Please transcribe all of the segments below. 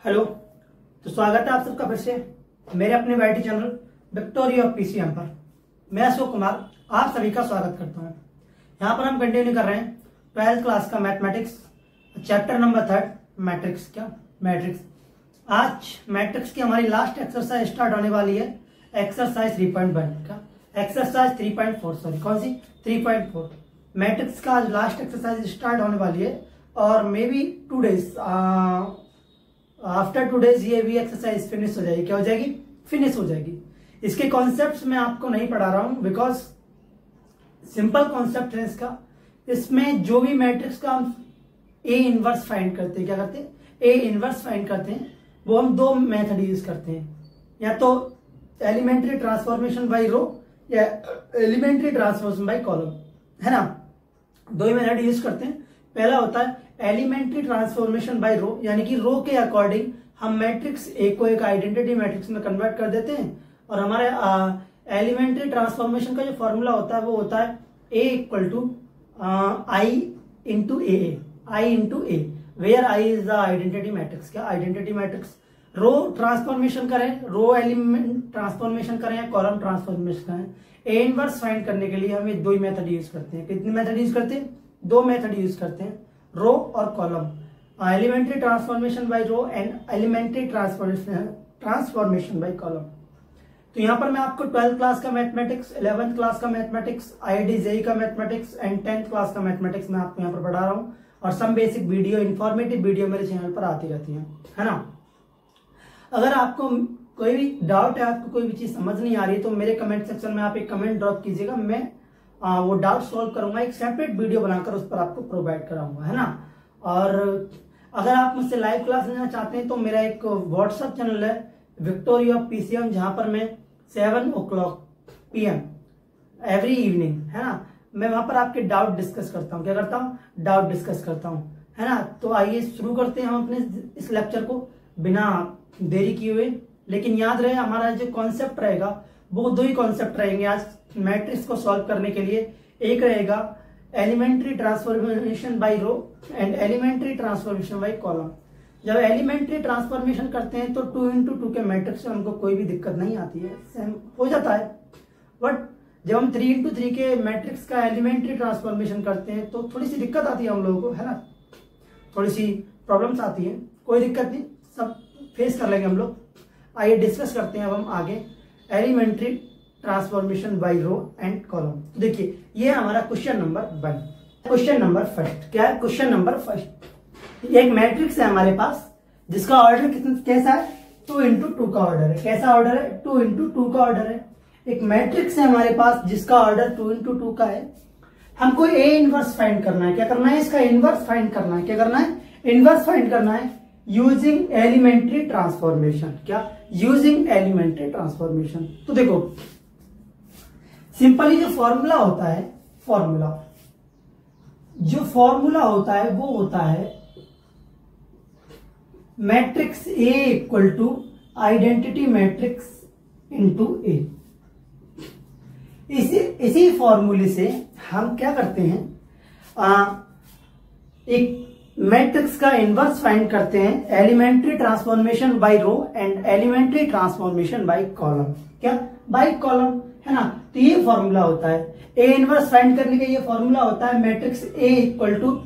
Hello. तो स्वागत है आप सबका फिर से मेरे अपने YT channel victory of PCM पर। मैं अशोक कुमार आप सभी का स्वागत करता हूं। यहाँ पर हम कंटिन्यू कर रहे हैं 12th क्लास का मैथमेटिक्स चैप्टर नंबर 3 मैट्रिक्स। क्या मैट्रिक्स? आज मैट्रिक्स की हमारी लास्ट एक्सरसाइज स्टार्ट होने वाली है, एक्सरसाइज 3.1 का एक्सरसाइज 3.4 सॉरी कौन सी 3.4 मैट्रिक्स का आज लास्ट एक्सरसाइज स्टार्ट होने वाली है और may be 2 days after 2 days ये भी एक्सरसाइज फिनिश हो जाएगी। क्या हो जाएगी? फिनिश हो जाएगी। इसके कॉन्सेप्ट्स मैं आपको नहीं पढ़ा रहा हूं बिकॉज सिंपल कॉन्सेप्ट है इसका। इसमें जो भी मैट्रिक्स का हम ए इनवर्स फाइंड करते हैं, क्या करते हैं? ए इनवर्स फाइंड करते हैं। वो हम दो मेथड यूज करते हैं, या तो एलिमेंट्री ट्रांसफॉर्मेशन बाय रो या एलिमेंट्री ट्रांसफॉर्मेशन बाय कॉलम, है ना। दो ही मेथड यूज करते हैं। पहला होता है एलिमेंट्री ट्रांसफॉर्मेशन बाय रो, यानी कि रो के अकॉर्डिंग हम मैट्रिक्स ए को एक आइडेंटिटी मैट्रिक्स में कन्वर्ट कर देते हैं। और हमारे एलिमेंट्री ट्रांसफॉर्मेशन का जो फॉर्मूला होता है वो होता है A equal to I into A, I into A, where I is the identity matrix. क्या आइडेंटिटी मैट्रिक्स? रो ट्रांसफॉर्मेशन करें, रो एलिमेंट ट्रांसफॉर्मेशन करें या कॉलम ट्रांसफॉर्मेशन करें, ए इनवर्स फाइंड करने के लिए हमें दो ही मेथड यूज करते हैं। कितने मेथड यूज करते हैं? दो मेथड यूज करते हैं, रो और column. Elementary transformation by row and elementary transformation by column. तो यहां पर मैं आपको 12th क्लास का मैथमेटिक्स, 11th क्लास का मैथमेटिक्स, आईआईटी जेईई का मैथमेटिक्स एंड 10th क्लास का मैथमेटिक्स मैं आपको यहाँ पर पढ़ा रहा हूँ। और some basic video, informative video मेरे चैनल पर आती रहती है ना। अगर आपको कोई भी डाउट है, आपको कोई भी चीज समझ नहीं आ रही है तो मेरे कमेंट सेक्शन में आप एक कमेंट ड्रॉप कीजिएगा, मैं वो डाउट सॉल्व करूंगा, एक सेपरेट वीडियो बनाकर उस पर आपको प्रोवाइड कराऊंगा, है ना। और अगर आप मुझसे लाइव क्लास लेना चाहते हैं तो मेरा एक व्हाट्सएप चैनल है विक्टोरी ऑफ पीसीएम, जहां पर मैं 7 o'clock PM एवरी इवनिंग, है ना, मैं वहां पर आपके डाउट डिस्कस करता हूँ। क्या करता हूँ? डाउट डिस्कस करता हूँ, है ना। तो आइए शुरू करते हैं हम अपने इस लेक्चर को बिना देरी किए हुए। लेकिन याद रहे हमारा जो कॉन्सेप्ट रहेगा वो दो ही कॉन्सेप्ट रहेंगे आज मैट्रिक्स को सॉल्व करने के लिए। एक रहेगा elementary transformation by row and elementary transformation by column. जब एलिमेंट्री ट्रांसफॉर्मेशन करते हैं तो 2 into 2 के मैट्रिक्स में हमको कोई भी दिक्कत नहीं आती है, सेम हो जाता है। बट जब हम 3 into 3 के मैट्रिक्स का एलिमेंट्री ट्रांसफॉर्मेशन करते हैं तो थोड़ी सी दिक्कत आती है हम लोगों को, है ना, थोड़ी सी प्रॉब्लम्स आती है। कोई दिक्कत नहीं, सब फेस कर लेंगे हम लोग। आइए डिस्कस करते हैं अब हम आगे elementary transformation by row and column. तो देखिए ये हमारा question number 1। Question number first क्या है? क्वेश्चन नंबर फर्स्ट, एक मैट्रिक्स है हमारे पास जिसका ऑर्डर कैसा है? 2 into 2 का ऑर्डर है। कैसा ऑर्डर है? 2 into 2 का ऑर्डर है। एक मैट्रिक्स है हमारे पास जिसका ऑर्डर 2 into 2 का है। हमको ए इनवर्स फाइंड करना है। क्या करना है? इसका इनवर्स फाइंड करना है। क्या करना है? इनवर्स फाइंड करना है यूजिंग एलिमेंट्री ट्रांसफॉर्मेशन। क्या? Using elementary transformation. तो देखो सिंपली जो फॉर्मूला होता है, जो फॉर्मूला होता है वो होता है matrix A equal to identity matrix into A. इसी फॉर्मूले से हम क्या करते हैं, एक मैट्रिक्स का इनवर्स फाइंड करते हैं elementary transformation by row and elementary transformation by column. क्या? बाय कॉलम, है ना। तो ये फॉर्मूला होता है ए इनवर्स फाइंड करने का। ये फॉर्मूला होता है matrix A equal to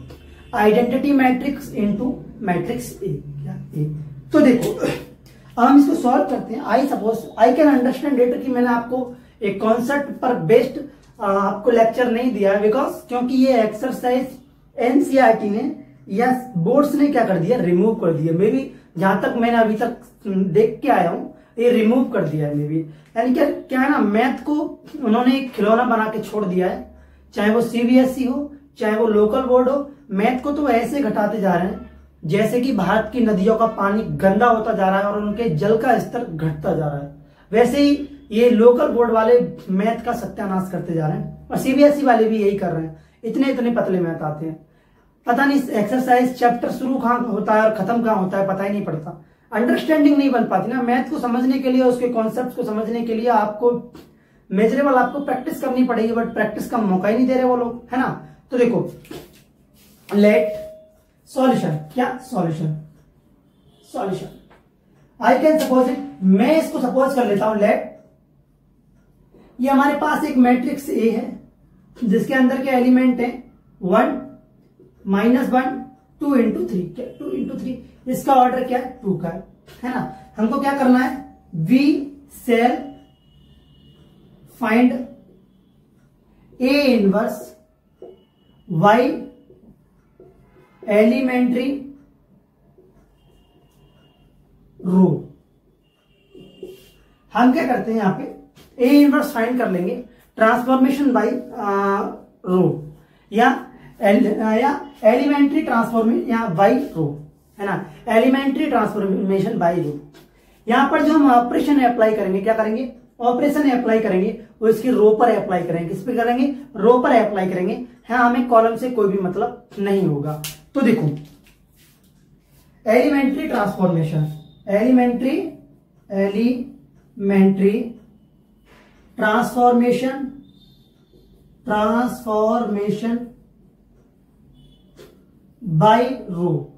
identity matrix into matrix A. क्या? ए। तो देखो अब हम इसको सॉल्व करते हैं। आई कैन अंडरस्टैंड इट कि मैंने आपको एक कॉन्सेप्ट पर बेस्ड आपको लेक्चर नहीं दिया है बिकॉज क्योंकि ये एक्सरसाइज एनसीईआरटी ने या बोर्ड्स ने क्या कर दिया? रिमूव कर दिया। मे बी जहां तक मैंने अभी तक देख के आया हूं ये रिमूव कर दिया है मे बी। यानी क्या है ना, मैथ को उन्होंने एक खिलौना बना के छोड़ दिया है, चाहे वो सीबीएसई हो चाहे वो लोकल बोर्ड हो। मैथ को तो ऐसे घटाते जा रहे हैं जैसे कि भारत की नदियों का पानी गंदा होता जा रहा है और उनके जल का स्तर घटता जा रहा है। वैसे ही ये लोकल बोर्ड वाले मैथ का सत्यानाश करते जा रहे हैं और सीबीएसई वाले भी यही कर रहे हैं। इतने इतने पतले मैथ आते हैं, पता नहीं एक्सरसाइज चैप्टर शुरू कहाँ होता है और खत्म कहाँ होता है पता ही नहीं पड़ता। अंडरस्टैंडिंग नहीं बन पाती ना। मैथ को समझने के लिए, उसके कॉन्सेप्ट को समझने के लिए आपको मेजरेबल आपको प्रैक्टिस करनी पड़ेगी, बट प्रैक्टिस का मौका ही नहीं दे रहे वो लोग, है ना। तो देखो लेट सॉल्यूशन, क्या solution, I can suppose it, मैं इसको सपोज कर लेता हूं, लेट ये हमारे पास एक मैट्रिक्स ए है जिसके अंदर के एलिमेंट है 1 -1 2 into 3, क्या 2 into 3, इसका ऑर्डर क्या है 2 का है ना। हमको क्या करना है, we shall find A inverse by elementary row. हम क्या करते हैं यहां पे ए इनवर्स फाइंड कर लेंगे ट्रांसफॉर्मेशन बाय रो या एलिमेंट्री ट्रांसफॉर्मेशन या बाय रो, है ना, एलिमेंट्री ट्रांसफॉर्मेशन बाय रो। यहां पर जो हम ऑपरेशन अप्लाई करेंगे, क्या करेंगे, ऑपरेशन अप्लाई करेंगे, वो इसकी रो पर अप्लाई करेंगे। किस पे करेंगे, रो पर अप्लाई करेंगे। हाँ, हमें कॉलम से कोई भी मतलब नहीं होगा। तो देखो elementary transformation, elementary transformation by row.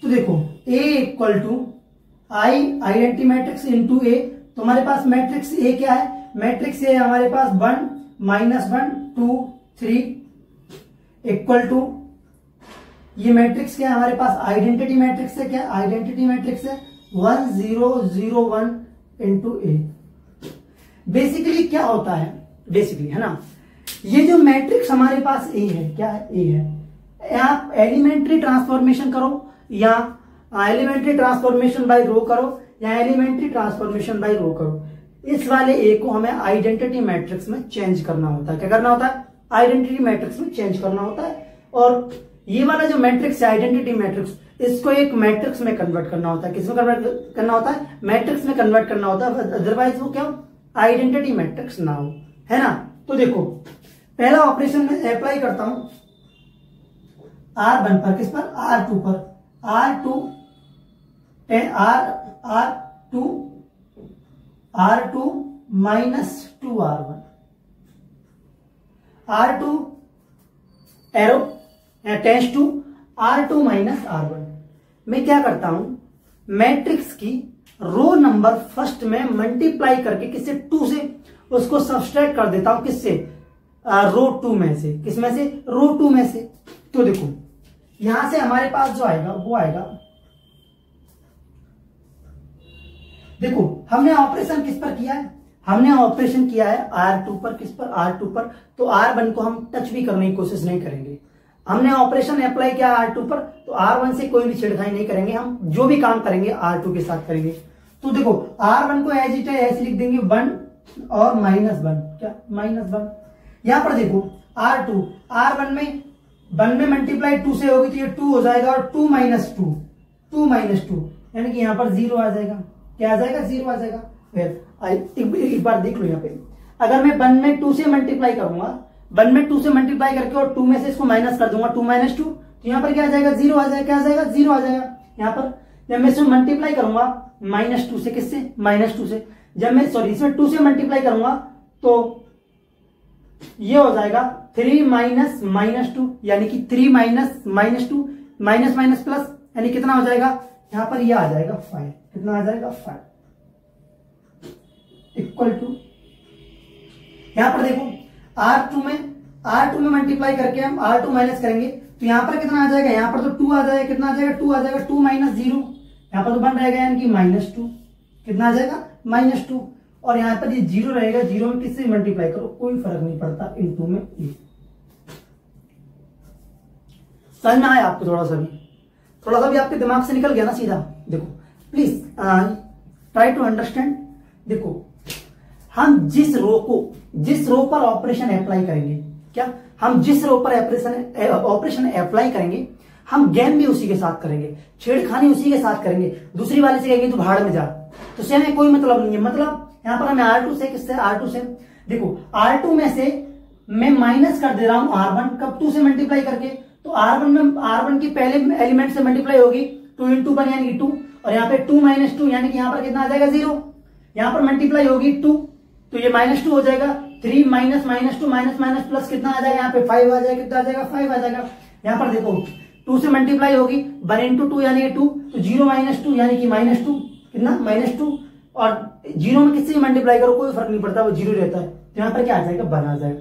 तो देखो A equal to I identity matrix into A. तो हमारे पास मैट्रिक्स ए क्या है, मैट्रिक्स ए हमारे पास 1 -1 2 3 इक्वल टू, ये मैट्रिक्स क्या है हमारे पास, आइडेंटिटी मैट्रिक्स है। क्या आइडेंटिटी मैट्रिक्स है 1 0 0 1 इंटू ए। बेसिकली क्या होता है, बेसिकली है ना, ये जो मैट्रिक्स हमारे पास ए है, क्या है, ए है, आप एलिमेंट्री ट्रांसफॉर्मेशन करो या एलिमेंट्री ट्रांसफॉर्मेशन बाय रो करो या एलिमेंट्री ट्रांसफॉर्मेशन बाय रो करो, इस वाले ए को हमें आइडेंटिटी मैट्रिक्स में चेंज करना होता है। क्या करना होता है, आइडेंटिटी मैट्रिक्स में चेंज करना होता है। और ये वाला जो मैट्रिक्स है आइडेंटिटी मैट्रिक्स, इसको एक मैट्रिक्स में कन्वर्ट करना होता है। किसमें कन्वर्ट करना होता है, मैट्रिक्स में कन्वर्ट करना होता है, अदरवाइज वो क्या आइडेंटिटी मैट्रिक्स ना हो, है ना। तो देखो पहला ऑपरेशन में अप्लाई करता हूं R1 पर, किस पर, R2 पर, R2 minus 2R1, R2 arrow tends to R2 minus R1। मैं क्या करता हूं, मैट्रिक्स की रो नंबर फर्स्ट में मल्टीप्लाई करके किससे, 2 से, उसको सब्सट्रैक्ट कर देता हूं, किससे, रो 2 में से। किस में से, रो 2 में से। तो देखो यहां से हमारे पास जो आएगा वो आएगा, देखो हमने ऑपरेशन किस पर किया है, हमने ऑपरेशन किया है R2 पर। किस पर, R2 पर। तो R1 को हम टच भी करने की कोशिश नहीं करेंगे। हमने ऑपरेशन अप्लाई किया R2 पर, तो R1 से कोई भी छेड़खानी नहीं करेंगे। हम जो भी काम करेंगे R2 के साथ करेंगे। तो देखो R1 को एज इट है ऐसे लिख देंगे 1 और -1, क्या -1। यहां पर देखो R2, R1 में 1 में मल्टीप्लाई 2 से होगी तो ये 2 हो जाएगा, और 2 - 2 यानी कि यहां पर 0 आ जाएगा। क्या आ जाएगा, 0 आ जाएगा। फिर एक बार देख लो यहाँ पे, अगर मैं 1 में 2 से मल्टीप्लाई करूंगा, 1 में 2 से मल्टीप्लाई करके और 2 में से इसको माइनस कर दूंगा, 2 - 2, तो यहाँ पर क्या आ जाएगा, 0 आ जाएगा। क्या आ जाएगा, 0 आ जाएगा। यहाँ पर जब मैं इसमें मल्टीप्लाई करूंगा -2 से, किससे, -2 से, जब मैं सॉरी इसमें 2 से मल्टीप्लाई करूंगा तो ये हो जाएगा 3 - -2, यानी कि 3 - 2 माइनस प्लस, यानी कितना हो जाएगा, यहां पर ये आ जाएगा 5। कितना आ जाएगा, 5 इक्वल टू, यहां पर देखो R2 में मल्टीप्लाई करके हम R2 माइनस करेंगे तो यहां पर कितना आ जाएगा, यहां पर तो 2 आ जाएगा। कितना आ जाएगा, 2 आ जाएगा। 2 - 0, यहां पर तो 1 रहेगा, यानी कि -2। कितना आ जाएगा, -2। और यहां पर ये 0 रहेगा, 0 में किससे मल्टीप्लाई करो कोई फर्क नहीं पड़ता, इनटू में ये। समझ में आया आपको, थोड़ा सा भी आपके दिमाग से निकल गया ना सीधा। देखो प्लीज ट्राई टू अंडरस्टैंड। देखो हम जिस रो पर ऑपरेशन अप्लाई करेंगे, क्या हम जिस रो पर ऑपरेशन अप्लाई करेंगे, हम गेम भी उसी के साथ करेंगे, छेड़खानी उसी के साथ करेंगे। दूसरी वाले से कहेंगे तो भाड़ में जा, तो उससे हमें कोई मतलब नहीं है। मतलब यहां पर हमें R2 से, किससे, R2 से। देखो R2 में से मैं माइनस कर दे रहा हूं R1, कब, 2 से मल्टीप्लाई करके। तो R1 की पहले एलिमेंट से मल्टीप्लाई होगी, 2 × 1 यानी कि 2, और यहाँ पे 2 - 2 यानी कि यहाँ पर कितना आ जाएगा, 0। यहाँ पर मल्टीप्लाई होगी 2, तो ये -2 हो जाएगा। 3 - -2 माइनस प्लस कितना आ जाएगा, यहाँ पे 5 आ जाएगा। कितना आ जाएगा, 5 आ जाएगा। यहाँ पर देखो 2 से मल्टीप्लाई होगी 1 × 2 यानी कि 2, तो 0 - 2 यानी कि -2। कितना -2, और 0 में किससे मल्टीप्लाई करो कोई फर्क नहीं पड़ता, वो 0 रहता है। तो यहाँ पर क्या आ जाएगा 1 आ जाएगा।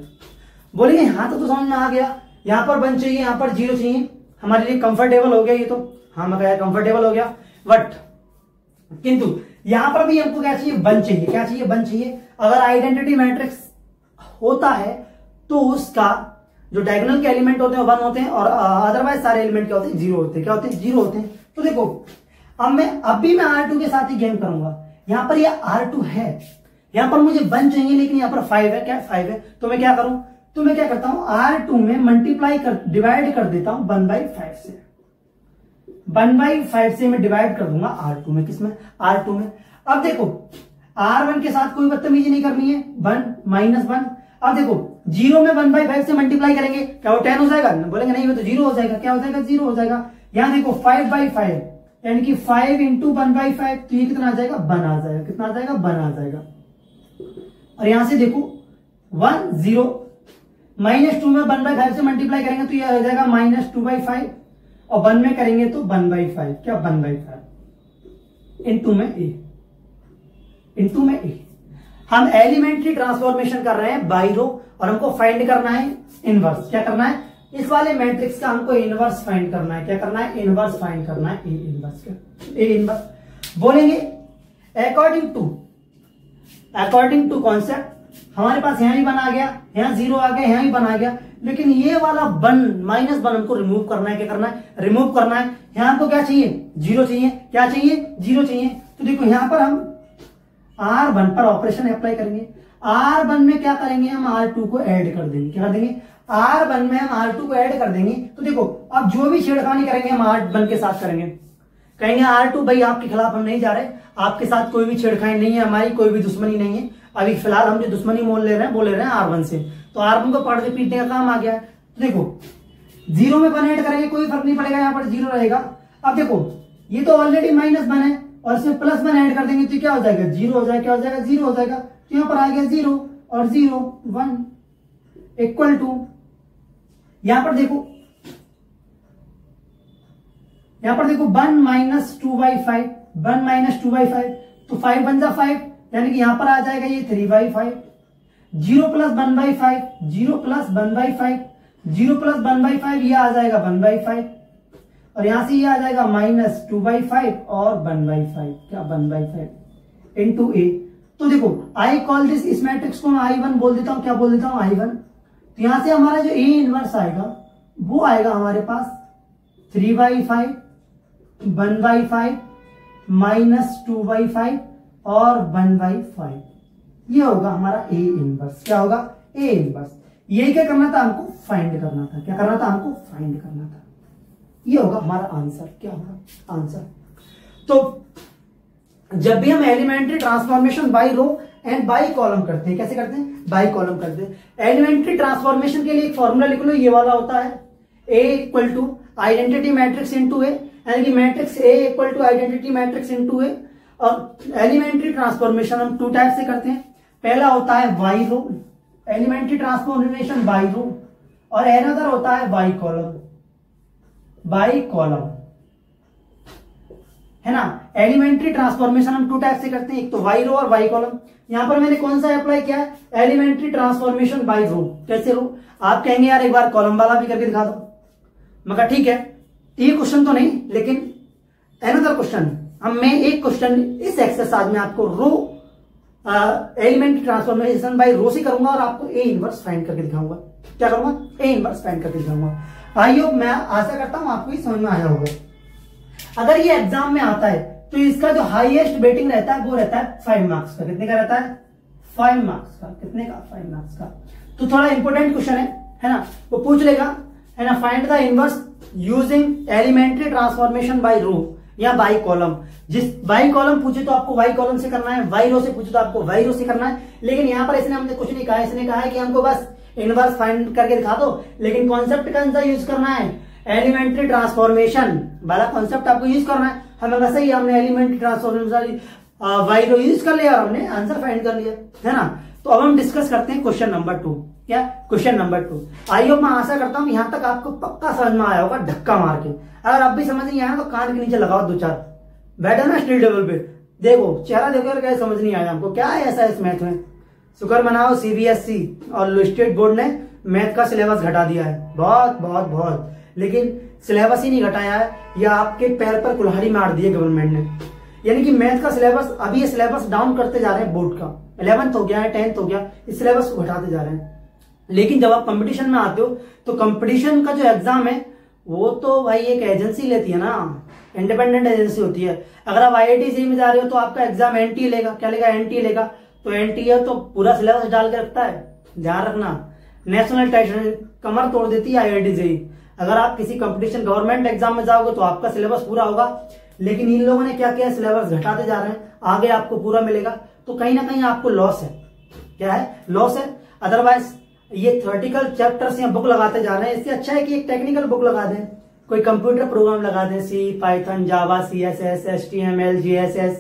बोलेंगे यहाँ तो समझ में आ गया, यहाँ पर 1 चाहिए, यहाँ पर 0 चाहिए, हमारे लिए कंफर्टेबल हो गया ये तो, हाँ मैं कहा कंफर्टेबल हो गया। बट किंतु यहां पर भी हमको क्या चाहिए 1 चाहिए, क्या चाहिए 1 चाहिए। अगर आइडेंटिटी मैट्रिक्स होता है तो उसका जो डायगोनल के एलिमेंट होते हैं 1 होते हैं, और अदरवाइज सारे एलिमेंट क्या होते हैं 0 होते हैं, क्या होते हैं 0 होते हैं। तो देखो अब भी मैं R2 के साथ ही गेम करूंगा। यहां पर ये R2 है, यहां पर मुझे 1 चाहिए, लेकिन यहां पर 5 है, क्या 5 है। तो मैं क्या करूं, तो मैं क्या करता हूं R2 में मल्टीप्लाई कर डिवाइड कर देता हूं 1/5 से, 1/5 से मैं डिवाइड कर दूंगा R2 में, किसमें R2 में। अब देखो R1 के साथ कोई बदतमीजी नहीं करनी है, 1 -1। अब देखो 0 में 1/5 से मल्टीप्लाई करेंगे, क्या वो 10 हो जाएगा, बोलेंगे नहीं वो तो 0 हो जाएगा, क्या हो जाएगा 0 हो जाएगा। यहां देखो 5/5 यानी कि 5 × 1/5, तो ये कितना आ जाएगा 1 आ जाएगा, कितना आ जाएगा 1 आ जाएगा। और यहां से देखो 1 0 -2 में 1/5 से मल्टीप्लाई करेंगे तो ये हो जाएगा -2/5, और 1 में करेंगे तो 1/5, क्या 1/5 इंटू में ए। हम एलिमेंट्री ट्रांसफॉर्मेशन कर रहे हैं बाई रो, और हमको फाइंड करना है इनवर्स। क्या करना है, इस वाले मैट्रिक्स का हमको इनवर्स फाइंड करना है। क्या करना है, इनवर्स फाइंड करना है, ए इनवर्स। बोलेंगे अकॉर्डिंग टू कॉन्सेप्ट, हमारे पास यहां भी 1 आ गया, यहां 0 आ गया, यहां भी 1 आ गया, लेकिन ये वाला 1 -1 हमको रिमूव करना है। क्या करना है, रिमूव करना है। यहां हमको क्या चाहिए 0 चाहिए, क्या चाहिए 0 चाहिए। तो देखो यहां पर हम R1 पर ऑपरेशन अप्लाई करेंगे। R1 में क्या करेंगे, हम R2 को ऐड कर देंगे। क्या कर देंगे, R1 में हम R2 को ऐड कर देंगे। तो देखो अब जो भी छेड़खानी करेंगे हम R1 के साथ करेंगे। कहेंगे R2 भाई आपके खिलाफ हम नहीं जा रहे, आपके साथ कोई भी छेड़खानी नहीं है, हमारी कोई भी दुश्मनी नहीं है। अभी फिलहाल हम जो दुश्मनी मोल ले रहे हैं वो ले रहे हैं R1 से, तो R1 को पढ़ के पीटने का काम आ गया है। तो देखो 0 में 1 ऐड करेंगे कोई फर्क नहीं पड़ेगा, यहाँ पर 0 रहेगा। अब देखो ये तो ऑलरेडी -1 है, और इसमें +1 ऐड कर देंगे तो क्या हो जाएगा 0 हो जाएगा, क्या हो जाएगा 0 हो जाएगा। तो यहाँ पर आ गया 0 और 0 1 इक्वल टू, यहां पर देखो 1 - 2/5, 1 - 2/5, तो 5 बन जा 5, यानी कि यहां पर आ जाएगा ये 3/5। 0 + 1/5, 0 + 1/5, 0 + 1/5, ये आ जाएगा 1/5, और यहां से ये आ जाएगा -2/5 और 1/5, क्या 1/5 इंटू ए। तो देखो आई कॉल दिस, इस मैट्रिक्स को मैं I1 बोल देता हूं, क्या बोल देता हूं I1। तो यहां से हमारा जो ए इनवर्स आएगा वो आएगा हमारे पास 3/5, 1/5, -2/5 और 1/5, ये होगा हमारा ए इनवर्स। क्या होगा, ए इनवर्स। ये क्या करना था, हमको फाइंड करना था। क्या करना था, हमको फाइंड करना था। ये होगा हमारा आंसर। क्या होगा आंसर। तो जब भी हम elementary transformation by row and by column करते हैं, कैसे करते हैं, बाय कॉलम करते हैं। एलिमेंट्री ट्रांसफॉर्मेशन के लिए एक फॉर्मूला लिख लो, ये वाला होता है A = identity matrix into A, यानी कि matrix A = identity matrix into A. और एलिमेंट्री ट्रांसफॉर्मेशन हम 2 टाइप से करते हैं। पहला होता है by row, elementary transformation by row, और अनदर होता है बाई कॉलम, बाई कॉलम, है ना। एलिमेंट्री ट्रांसफॉर्मेशन हम 2 टाइप से करते हैं, एक तो बाई रो और बाई कॉलम। यहां पर मैंने कौन सा अप्लाई किया है, एलिमेंट्री ट्रांसफॉर्मेशन बाई रो। कैसे रो, आप कहेंगे यार एक बार कॉलम वाला भी करके दिखा दो। मैं कहा ठीक है, ये क्वेश्चन तो नहीं, लेकिन अनदर क्वेश्चन मैं एक क्वेश्चन इस एक्सरसाइज में आपको रो एलिमेंट्री ट्रांसफॉर्मेशन बाई रो से करूंगा, और आपको ए इनवर्स फाइंड करके दिखाऊंगा। क्या करूंगा, ए इनवर्स फाइंड करके दिखाऊंगा। आई होप, मैं आशा करता हूं आपको ये समझ में आया होगा। अगर ये एग्जाम में आता है तो इसका जो हाईएस्ट वेटिंग रहता है वो रहता है 5 मार्क्स का। कितने का रहता है, 5 मार्क्स का। कितने का, 5 मार्क्स का। तो थोड़ा इंपॉर्टेंट क्वेश्चन है ना, वो पूछ लेगा, है ना। Find the inverse using elementary transformation by row या बाई कॉलम। जिस बाई कॉलम पूछे तो आपको वाई कॉलम से करना है, वाई रो से पूछे तो आपको वाई रो से करना है। लेकिन यहां पर इसने हमने कुछ नहीं कहा, इसने कहा है कि हमको बस इनवर्स फाइंड करके दिखा दो, लेकिन कॉन्सेप्ट कौन सा यूज करना है, एलिमेंट्री ट्रांसफॉर्मेशन वाला कॉन्सेप्ट आपको यूज करना है। हमें वैसे ही हमने एलिमेंट्री ट्रांसफॉर्मेशन वाई रो यूज कर लिया और हमने आंसर फाइंड कर लिया, है ना। तो अब हम डिस्कस करते हैं क्वेश्चन नंबर 2। क्या, क्वेश्चन नंबर 2। आई होप, मैं आशा करता हूं यहां तक आपको पक्का समझ में आया होगा, धक्का मार के। अगर अब भी समझ नहीं आया तो कान के नीचे लगाओ 2-4, बैठो ना स्टडी टेबल पे, देखो चेहरा देखो क्या समझ नहीं आया हमको, क्या है ऐसा इस मैथ में। शुक्र मनाओ सीबीएसई और स्टेट बोर्ड ने मैथ का सिलेबस घटा दिया है, बहुत बहुत बहुत, लेकिन सिलेबस ही नहीं घटाया है, या आपके पैर पर कुल्हाड़ी मार दी है गवर्नमेंट ने। यानी कि मैथ का सिलेबस, अभी ये सिलेबस डाउन करते जा रहे हैं बोर्ड का, 11th हो गया है, 10th हो गया, इस सिलेबस को घटाते जा रहे हैं। लेकिन जब आप कंपटीशन में आते हो तो कंपटीशन का जो एग्जाम है वो तो भाई एक एजेंसी लेती है ना, इंडिपेंडेंट एजेंसी होती है। अगर आप IIT जेईई में जा रहे हो तो आपका एग्जाम NTA लेगा, क्या लेगा, NTA लेगा। तो NTA तो पूरा सिलेबस डाल के रखता है, ध्यान रखना। नेशनल टेस्ट कमर तोड़ देती है IIT जेईई। अगर आप किसी कंपटीशन गवर्नमेंट एग्जाम में जाओगे तो आपका सिलेबस पूरा होगा, लेकिन इन लोगों ने क्या किया, सिलेबस घटाते जा रहे हैं, आगे आपको पूरा मिलेगा, तो कहीं ना कहीं आपको लॉस है। क्या है, लॉस है। अदरवाइज ये थ्योरेटिकल चैप्टर्स या बुक लगाते जा रहे हैं, इससे अच्छा है कि एक टेक्निकल बुक लगा दें, कोई कंप्यूटर प्रोग्राम लगा दें, सी, पाइथन, जावा, CSS, HTML, GSS,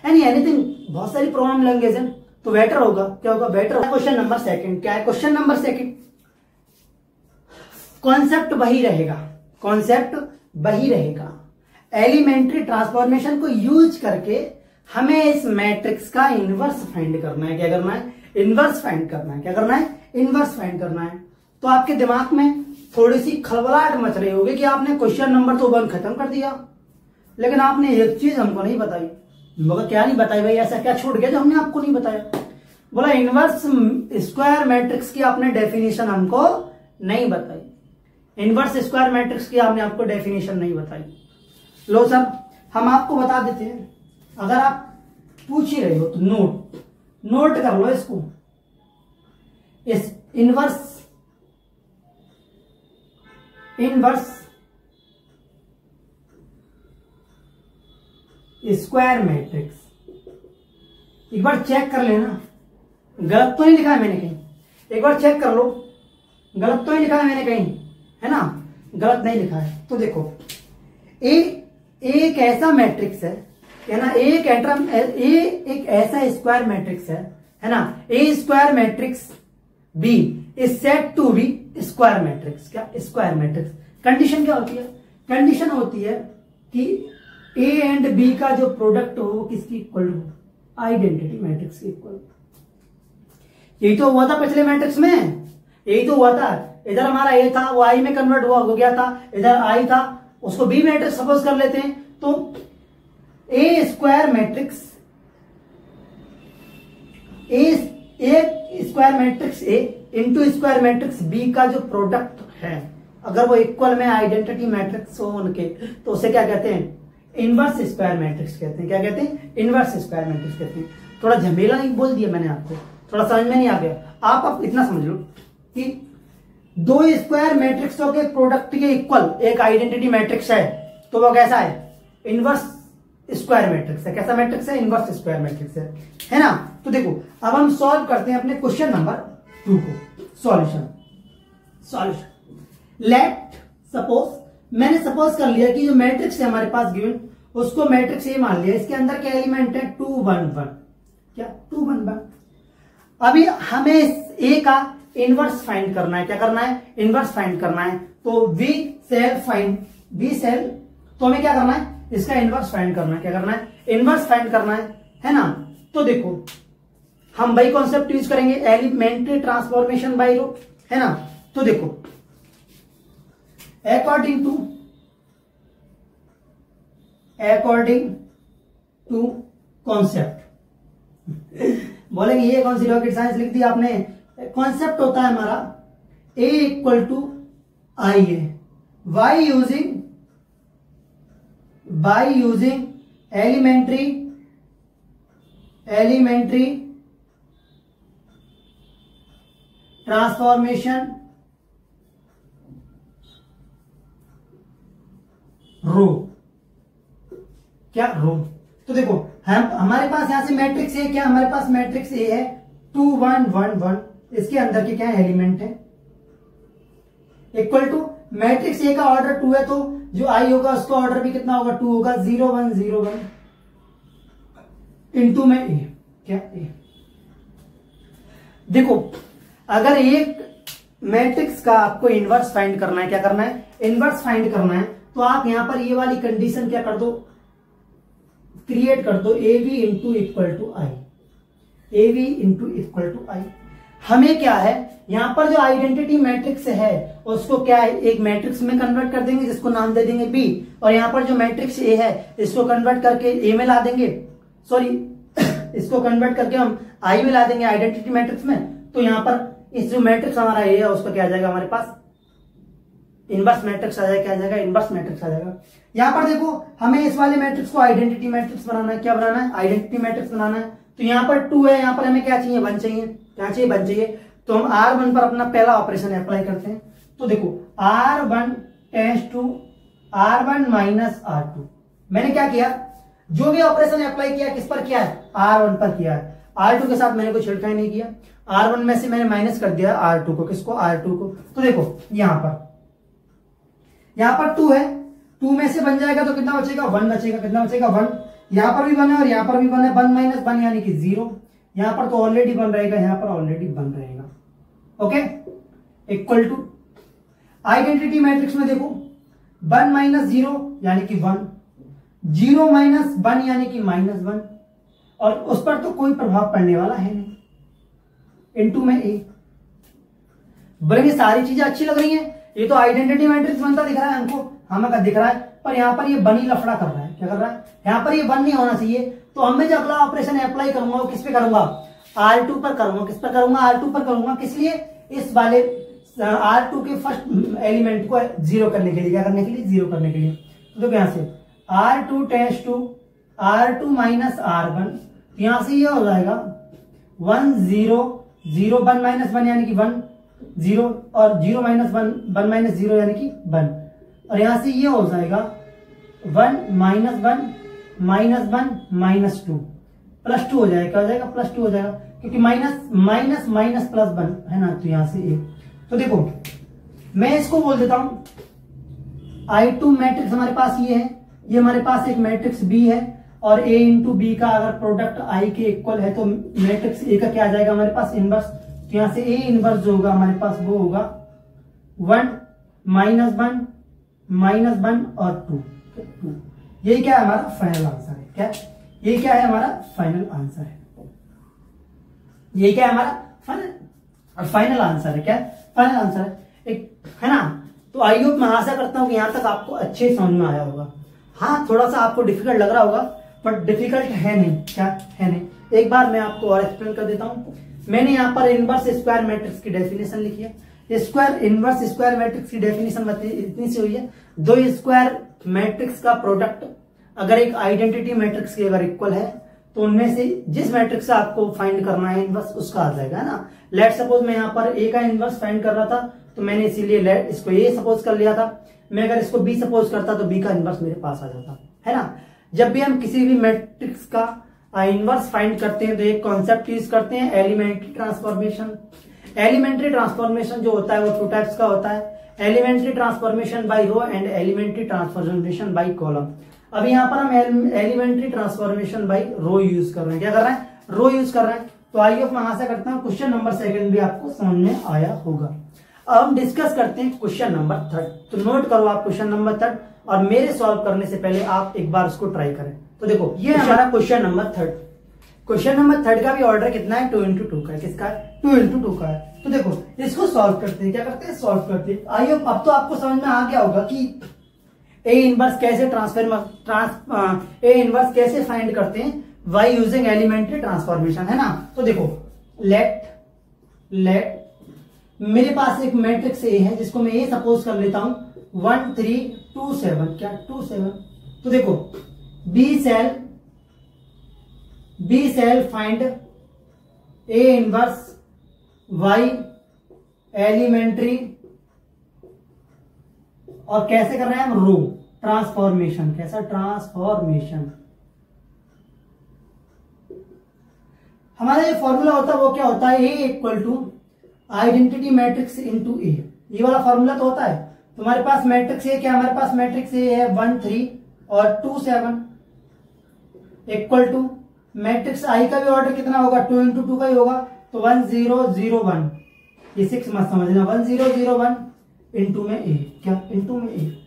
एनीथिंग, बहुत सारी प्रोग्राम लैंग्वेज है, तो बेटर होगा। क्या होगा, बेटर होगा। क्वेश्चन नंबर सेकंड क्या है, क्वेश्चन नंबर सेकंड, कॉन्सेप्ट वही रहेगा, कॉन्सेप्ट वही रहेगा। एलिमेंट्री ट्रांसफॉर्मेशन को यूज करके हमें इस मैट्रिक्स का इनवर्स फाइंड करना है। क्या करना है, इनवर्स फाइंड करना है। क्या करना है, इनवर्स फाइंड करना है। तो आपके दिमाग में थोड़ी सी खलबलाहट मच रही होगी कि आपने क्वेश्चन नंबर तो 1 खत्म कर दिया, लेकिन आपने एक चीज हमको नहीं बताई। मगर क्या नहीं बताई भाई, ऐसा क्या छूट गया जो हमने आपको नहीं बताया? बोला इनवर्स स्क्वायर मैट्रिक्स की आपने डेफिनेशन हमको नहीं बताई, इनवर्स स्क्वायर मैट्रिक्स की आपने आपको डेफिनेशन नहीं बताई। लो सर, हम आपको बता देते हैं, अगर आप पूछ ही रहे हो तो नोट कर लो इसको। इस इनवर्स स्क्वायर मैट्रिक्स, एक बार चेक कर लेना, गलत तो नहीं लिखा है मैंने कहीं, एक बार चेक कर लो, गलत तो नहीं लिखा है मैंने कहीं, है ना, गलत नहीं लिखा है। तो देखो एक ऐसा मैट्रिक्स है ना, एक ऐसा स्क्वायर मैट्रिक्स है ना, A square matrix B is said to be square matrix. क्या, स्क्वायर मैट्रिक्स। कंडीशन क्या होती है, कंडीशन होती है कि ए एंड बी का जो प्रोडक्ट हो वो किसकी इक्वल हो, आइडेंटिटी मैट्रिक्स की इक्वल। यही तो हुआ था पिछले मैट्रिक्स में, यही तो हुआ था। इधर हमारा ए था, वो आई में कन्वर्ट हो गया था, इधर आई था, उसको बी मैट्रिक्स सपोज कर लेते हैं। तो A square matrix, square matrix A into square matrix B का जो प्रोडक्ट है, अगर वो इक्वल में आइडेंटिटी मैट्रिक्स हो उनके, तो उसे क्या कहते हैं, इनवर्स स्क्वायर मैट्रिक्स कहते हैं। क्या कहते हैं, इनवर्स स्क्वायर मैट्रिक्स कहते हैं। थोड़ा झमेला नहीं बोल दिया मैंने आपको, थोड़ा समझ में नहीं आ गया। आप इतना समझ लो कि दो स्क्वायर मैट्रिक्सों के प्रोडक्ट के इक्वल एक आइडेंटिटी मैट्रिक्स है, तो वो कैसा है, इनवर्स स्क्वायर मैट्रिक्स है। कैसा मैट्रिक्स है, इनवर्स स्क्वायर मैट्रिक्स है ना। तो देखो अब हम सॉल्व करते हैं अपने क्वेश्चन नंबर 2 को। सॉल्यूशन लेट सपोज, मैंने सपोज कर लिया कि जो मैट्रिक्स है हमारे पास गिवन, उसको मैट्रिक्स ए मान लिया, इसके अंदर क्या एलिमेंट है, 2 1 1। क्या, 2 1 1। अभी हमें ए का इनवर्स फाइंड करना है। क्या करना है, इनवर्स फाइंड करना है। तो वी सेल फाइंड, तो हमें क्या करना है, इसका इनवर्स फाइंड करना है। क्या करना है, इनवर्स फाइंड करना है ना। तो देखो हम बाई कॉन्सेप्ट यूज करेंगे, एलिमेंट्री ट्रांसफॉर्मेशन बाई रो, है ना। तो देखो अकॉर्डिंग टू कॉन्सेप्ट, बोलेंगे ये कौन सी रॉकेट साइंस लिख दी आपने। कॉन्सेप्ट होता है हमारा A equal to I A, by using elementary transformation row. क्या, रो। तो देखो हमारे पास यहां से मैट्रिक्स ए, क्या हमारे पास मैट्रिक्स ए है 2 1 1 1, इसके अंदर के क्या एलिमेंट है, इक्वल टू मैट्रिक्स ए का ऑर्डर 2 है, तो जो आई होगा उसका ऑर्डर भी कितना होगा, 2 होगा। 0 1 0 1 इनटू में ए। क्या, ए। देखो अगर एक मैट्रिक्स का आपको इनवर्स फाइंड करना है, क्या करना है, इनवर्स फाइंड करना है, तो आप यहां पर ये वाली कंडीशन क्या कर दो, क्रिएट कर दो A B into equal to I, A B into equal to I. हमें क्या है, यहां पर जो आइडेंटिटी मैट्रिक्स है उसको क्या है, एक मैट्रिक्स में कन्वर्ट कर देंगे जिसको नाम दे देंगे बी, और यहाँ पर जो मैट्रिक्स ए है इसको कन्वर्ट करके ए में ला देंगे, सॉरी इसको कन्वर्ट करके हम आई में ला देंगे आइडेंटिटी मैट्रिक्स में। तो यहाँ पर इस जो मैट्रिक्स हमारा ए है उसका क्या आ जाएगा, हमारे पास इनवर्स मैट्रिक्स आ जाएगा, क्या आ जाएगा, इनवर्स मैट्रिक्स आ जाएगा। यहाँ पर देखो हमें इस वाले मैट्रिक्स को आइडेंटिटी मैट्रिक्स बनाना है, क्या बनाना है, आइडेंटिटी मैट्रिक्स बनाना है। तो यहाँ पर 2 है, यहाँ पर हमें क्या चाहिए, 1 चाहिए, क्या चाहिए, 1 चाहिए। तो हम R1 पर अपना पहला ऑपरेशन अप्लाई करते हैं। तो देखो R1 tends to R1 minus R2। मैंने क्या किया, जो भी ऑपरेशन अप्लाई किया किस पर किया है, R1 पर किया है। R2 के साथ मैंने कोई छिड़काई नहीं किया, R1 में से मैंने माइनस कर दिया R2 को, किसको, R2 को। तो देखो यहाँ पर 2 है, 2 में से बन जाएगा तो कितना बचेगा, 1 बचेगा, कितना बचेगा, 1। यहाँ पर भी 1 है और यहाँ पर भी 1 है, 1 माइनस 1 यानी कि 0। यहाँ पर तो ऑलरेडी 1 रहेगा, यहाँ पर ऑलरेडी 1 रहेगा, okay. Equal to identity matrix में देखो 1 माइनस 0 यानी कि 1, 0 माइनस 1 यानी कि माइनस 1, और उस पर तो कोई प्रभाव पड़ने वाला है नहीं, इनटू में ए। बोलेंगे सारी चीजें अच्छी लग रही हैं, ये तो आइडेंटिटी मैट्रिक्स बनता दिख रहा है हमको, हमें दिख रहा है, पर यहाँ पर ये बनी लफड़ा कर रहा है, क्या कर रहा है, यहाँ पर ये 1 नहीं होना चाहिए। तो अब मैं जो अगला ऑपरेशन अप्लाई करूंगा वो किस पे करूंगा, R2 पर करूंगा, किस पर करूंगा, R2 पर करूंगा। किस लिए, इस वाले R2 के फर्स्ट एलिमेंट को 0 करने के लिए, क्या करने के लिए, 0 करने के लिए। तो देखो यहाँ से R2 tends to R2 minus R1, यहां से ये हो जाएगा 1 0 0, 1 माइनस 1 यानी कि 1 0, और 0 माइनस 1 माइनस 0 यानी कि 1, और यहां से ये हो जाएगा 1 माइनस 1 माइनस 1 माइनस 2 प्लस 2 हो जाएगा, क्या हो जाएगा, प्लस 2 हो जाएगा, क्योंकि माइनस माइनस माइनस प्लस 1 है ना। तो यहां से ए, तो देखो मैं इसको बोल देता हूं I2 मैट्रिक्स हमारे पास ये है, ये हमारे पास एक मैट्रिक्स B है, और A इंटू बी का अगर प्रोडक्ट I के इक्वल है तो मैट्रिक्स A का क्या आ जाएगा हमारे पास, इनवर्स। तो यहां से A इनवर्स जो होगा हमारे पास वो होगा 1 माइनस 1 माइनस 1 और 2। यही क्या है हमारा फाइनल आंसर है, क्या ये क्या है हमारा फाइनल आंसर है, ये क्या है हमारा फाइनल आंसर है, क्या फाइनल आंसर है, एक है ना। तो आई होप मैं आशा करता हूं कि यहां तक आपको अच्छे समझ में आया होगा। हाँ थोड़ा सा आपको डिफिकल्ट लग रहा होगा, बट डिफिकल्ट है नहीं, क्या है नहीं। एक बार मैं आपको और एक्सप्लेन कर देता हूं। मैंने यहाँ पर इनवर्स स्क्वायर मैट्रिक्स की डेफिनेशन लिखी है। स्क्वायर इनवर्स स्क्वायर मैट्रिक्स की डेफिनेशन इतनी सी हुई है, दो स्क्वायर मैट्रिक्स का प्रोडक्ट अगर एक आइडेंटिटी मैट्रिक्स के अगर इक्वल है तो उनमें से जिस मैट्रिक्स से आपको फाइंड करना है इनवर्स उसका आ जाएगा, है ना। लेट सपोज मैं यहाँ पर ए का इनवर्स फाइंड कर रहा था तो मैंने इसीलिए इसको ए सपोज कर लिया था। मैं अगर इसको बी सपोज करता तो बी का इनवर्स मेरे पास आ जाता, है ना। जब भी हम किसी भी मैट्रिक्स का इनवर्स फाइंड करते हैं तो एक कॉन्सेप्ट यूज करते हैं, एलिमेंट्री ट्रांसफॉर्मेशन। एलिमेंट्री ट्रांसफॉर्मेशन जो होता है वो 2 टाइप्स का होता है, elementary transformation by row and elementary transformation by column. अब यहाँ पर हम elementary transformation by row use कर रहे हैं, क्या कर रहे हैं, रो यूज कर रहे हैं। तो आइए मैं आशा करता हूँ क्वेश्चन नंबर 2 भी आपको समझ में आया होगा। अब हम डिस्कस करते हैं क्वेश्चन नंबर 3। तो नोट करो आप क्वेश्चन नंबर 3, और मेरे सॉल्व करने से पहले आप एक बार उसको ट्राई करें। तो देखो ये हमारा क्वेश्चन नंबर 3। क्वेश्चन नंबर 3 का भी ऑर्डर कितना है, 2 इंटू 2 का है। किसका है, 2 इंटू 2 का है। तो देखो इसको सॉल्व करते हैं, क्या करते हैं, सॉल्व करते हैं। आइए अब तो आपको समझ में आ गया होगा कि ए इनवर्स कैसे फाइंड करते हैं बाय यूजिंग एलिमेंट्री ट्रांसफॉर्मेशन, है ना। तो देखो लेट मेरे पास एक मैट्रिक्स ए है जिसको मैं ए सपोज कर लेता हूं 1 3 2 7, क्या 2 7। तो देखो we shall find A inverse by elementary, और कैसे कर रहे हैं हम, रो ट्रांसफॉर्मेशन। कैसा, ट्रांसफॉर्मेशन। हमारा जो फॉर्मूला होता है वो क्या होता है, A equal to identity matrix into A. ये वाला फॉर्मूला तो होता है। तुम्हारे पास मैट्रिक्स ए क्या, हमारे पास मैट्रिक्स ए है 1 3 और 2 7 इक्वल टू मैट्रिक्स आई का भी ऑर्डर कितना होगा, 2 इंटू 2 का ही होगा। तो 1 0 0 1, ये 6 मत समझना, 1 0 0 1 इंटू में ए, क्या इंटू में ए।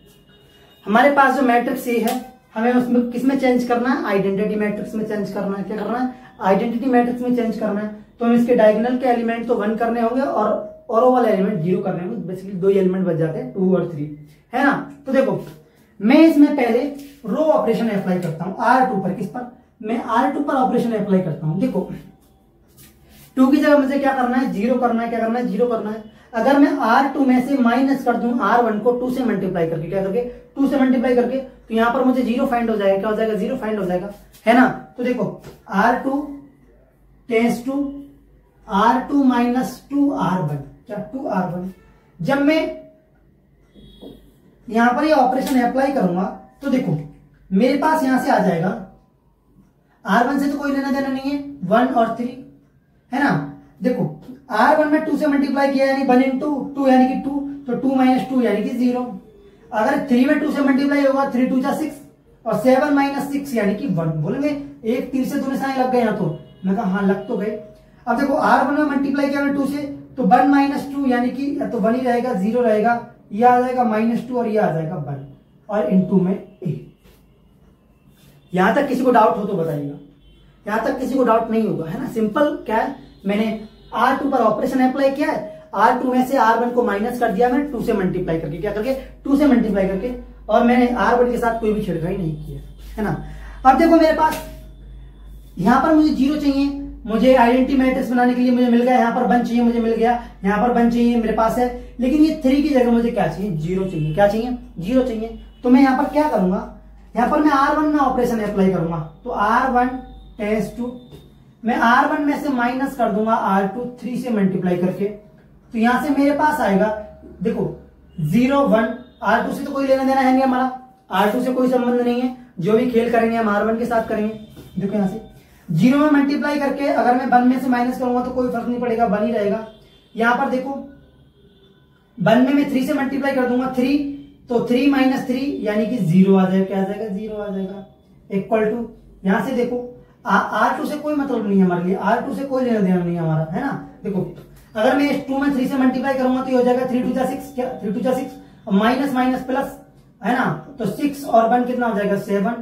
हमारे पास जो मैट्रिक्स ए है हमें उसमें किसमें चेंज करना है, आइडेंटिटी मैट्रिक्स में चेंज करना है। क्या करना है, आइडेंटिटी मैट्रिक्स में चेंज करना है। तो हम इसके डायगोनल के एलिमेंट तो 1 करने होंगे और वो वाले एलिमेंट 0 करने होंगे। बेसिकली 2 एलिमेंट बच जाते हैं, 2 और 3, है ना। तो देखो मैं इसमें पहले रो ऑपरेशन अप्लाई करता हूं R2 पर। किस पर, मैं R2 पर ऑपरेशन अप्लाई करता हूं। देखो 2 की जगह मुझे क्या करना है, 0 करना है। क्या करना है, 0 करना है। अगर मैं R2 में से माइनस कर दूं R1 को 2 से मल्टीप्लाई करके, क्या करके 2 से मल्टीप्लाई करके, तो यहां पर मुझे 0 फाइंड हो जाएगा। क्या हो जाएगा, 0 फाइंड हो जाएगा, है ना। तो देखो R2 tense to R2 minus 2R1, क्या 2R1। जब मैं यहां पर ये ऑपरेशन अप्लाई करूंगा तो देखो मेरे पास यहां से आ जाएगा, R1 से तो कोई लेना देना नहीं है, 1 और 3, है ना। देखो R1 में 2 से मल्टीप्लाई किया यानी 1 इंटू 2 यानी कि 2, तो 2 माइनस 2 यानी कि 0। अगर 3 में 2 से मल्टीप्लाई होगा 3 2 जा 6 और 7 माइनस 6 यानी कि 1। बोलेंगे एक तीर से 2 निशाने लग गए यहाँ, तो मैं कहा हाँ लग तो गए। अब देखो R1 में मल्टीप्लाई किया 2 से, तो 1 माइनस 2 यानी कि तो 1 ही रहेगा, 0 रहेगा, ये आ जाएगा -2 और ये आ जाएगा 1 और इनटू में a। यहां तक किसी को डाउट हो तो बताइएगा, यहां तक किसी को डाउट नहीं होगा, है ना। सिंपल क्या है, मैंने R2 पर ऑपरेशन अप्लाई किया है, R2 में से R1 को माइनस कर दिया मैंने 2 से मल्टीप्लाई करके, क्या करके 2 से मल्टीप्लाई करके, और मैंने R1 के साथ कोई भी छेड़खानी नहीं किया, है ना। अब देखो मेरे पास यहां पर मुझे 0 चाहिए, मुझे आइडेंटिटी मैट्रिक्स बनाने के लिए मुझे मिल गया। यहाँ पर 1 चाहिए, मुझे मिल गया। यहाँ पर 1 चाहिए मेरे पास है, लेकिन ये 3 की जगह मुझे क्या चाहिए, 0 चाहिए। क्या चाहिए, 0 चाहिए। तो मैं यहाँ पर क्या करूंगा, यहाँ पर मैं R1 में ऑपरेशन अप्लाई करूंगा। तो R1 टेंस टू, मैं R1 में से माइनस कर दूंगा R2 3 से मल्टीप्लाई करके, तो यहां से मेरे पास आएगा, देखो 0 1, R2 से तो कोई लेना देना है नहीं हमारा, R2 से कोई संबंध नहीं है। जो भी खेल करेंगे हम R1 के साथ करेंगे। देखो यहां से 0 में मल्टीप्लाई करके अगर मैं 1 में से माइनस करूंगा तो कोई फर्क नहीं पड़ेगा, 1 ही रहेगा। यहां पर देखो 1 में मैं 3 से मल्टीप्लाई कर दूंगा 3, तो 3 माइनस 3 यानी कि 0 आ जाएगा। क्या आ जाएगा, 0 आ जाएगा। इक्वल टू यहां से देखो R2 से कोई मतलब नहीं है हमारे लिए, R2 से कोई लेना देना नहीं है हमारा, है ना। देखो अगर मैं 2 में 3 से मल्टीप्लाई करूंगा तो ये हो जाएगा 3 2 जा 6, क्या 3 2 जा 6 माइनस माइनस प्लस, है ना। तो 6 और 1 कितना हो जाएगा, 7,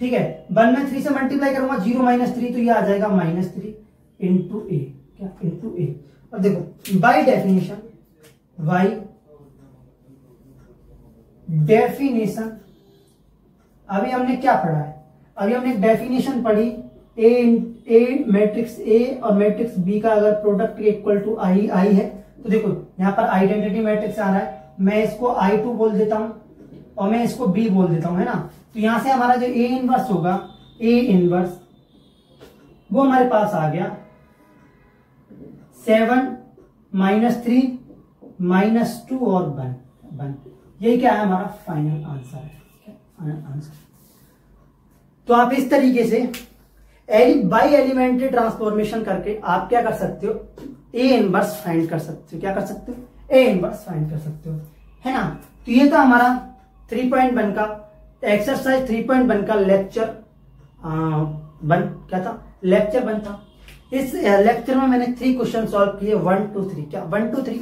ठीक है। 1 में 3 से मल्टीप्लाई करूंगा 0 माइनस 3, तो ये आ जाएगा -3 इंटू ए, क्या इंटू ए। अब देखो बाय डेफिनेशन, अभी हमने क्या पढ़ा है, अभी हमने एक डेफिनेशन पढ़ी, ए मैट्रिक्स ए और मैट्रिक्स बी का अगर प्रोडक्ट इक्वल टू आई है, तो देखो यहाँ पर आइडेंटिटी मैट्रिक्स आ रहा है, मैं इसको I2 बोल देता हूं और मैं इसको B बोल देता हूं, है ना। तो यहां से हमारा जो A इनवर्स होगा, A इनवर्स वो हमारे पास आ गया 7 -3 -2 और 1। यही क्या है, हमारा फाइनल आंसर है, फाइनल आंसर। तो आप इस तरीके से बाई एलिमेंट्री ट्रांसफॉर्मेशन करके आप क्या कर सकते हो, ए इनवर्स फाइंड कर सकते हो। क्या कर सकते हो, ए इनवर्स फाइंड कर सकते हो, है ना। तो ये था हमारा 3.1 का एक्सरसाइज 3.1 का लेक्चर 1, क्या था, लेक्चर 1 था। इस लेक्चर में मैंने 3 क्वेश्चन सॉल्व किए, 1 2 3, क्या 1 2 3।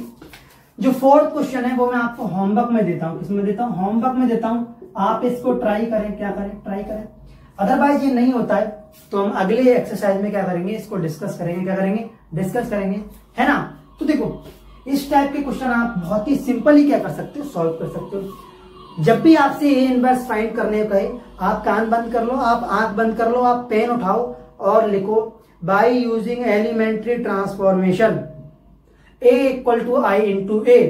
जो 4th क्वेश्चन है वो मैं आपको होमवर्क में देता हूं, किसमें देता हूं, होमवर्क में देता हूं। आप इसको ट्राई करें, क्या करें, ट्राई करें। अदरवाइज ये नहीं होता है तो हम अगले एक्सरसाइज में क्या करेंगे, इसको डिस्कस करेंगे, क्या करेंगे, डिस्कस करेंगे, है ना। तो देखो इस टाइप के क्वेश्चन आप बहुत ही सिंपली क्या कर सकते हो, सॉल्व कर सकते हो। जब भी आपसे ए इनवर्स फाइंड करने कहे, आप कान बंद कर लो, आप आंख बंद कर लो, आप पेन उठाओ और लिखो by using elementary transformation A equal to I into A.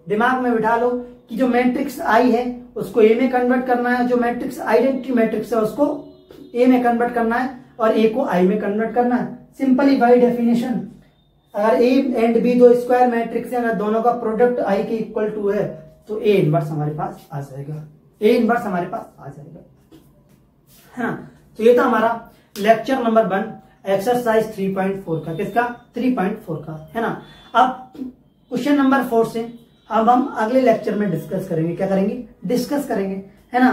दिमाग में बिठा लो कि जो मैट्रिक्स आई है उसको ए में कन्वर्ट करना है, जो मैट्रिक्स आइडेंटिटी मैट्रिक्स है उसको ए में कन्वर्ट करना है और ए को आई में कन्वर्ट करना है। सिंपली बाय डेफिनेशन, अगर ए एंड बी दो स्क्वायर मैट्रिक्स है, अगर दोनों का प्रोडक्ट आई के इक्वल टू है तो ए इनवर्स हमारे पास आ जाएगा, ए इनवर्स हमारे पास आ जाएगा, है ना। तो ये था हमारा लेक्चर नंबर 1 एक्सरसाइज 3.4 का, किसका, 3.4 का, है ना। अब क्वेश्चन नंबर 4 से अब हम अगले लेक्चर में डिस्कस करेंगे, क्या करेंगे, डिस्कस करेंगे, है ना।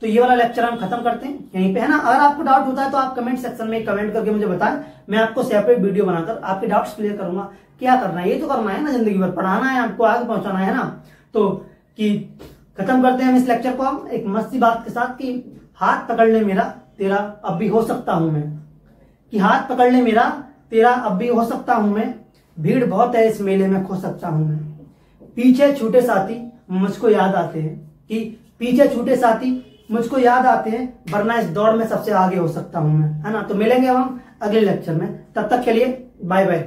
तो ये वाला लेक्चर हम खत्म करते हैं यहीं पे, है ना। अगर आपको डाउट होता है तो आप कमेंट सेक्शन में कमेंट करके मुझे बताएं, मैं आपको सेपरेट वीडियो बनाकर आपके डाउट्स क्लियर करूंगा। क्या करना है, ये तो करना है ना, जिंदगी भर पढ़ाना है, आपको आगे पहुंचाना है ना। तो कि खत्म करते हैं हम इस लेक्चर को हम एक मस्ती बात के साथ कि हाथ पकड़ ले मेरा तेरा अब भी हो सकता हूं मैं, कि हाथ पकड़ ले मेरा तेरा अब भी हो सकता हूं मैं, भीड़ बहुत है इस मेले में खो सकता हूं मैं। पीछे छूटे साथी मुझको याद आते हैं, कि पीछे छूटे साथी मुझको याद आते हैं, वरना इस दौड़ में सबसे आगे हो सकता हूं मैं, है ना। तो मिलेंगे हम अगले लेक्चर में, तब तक के लिए बाय बाय।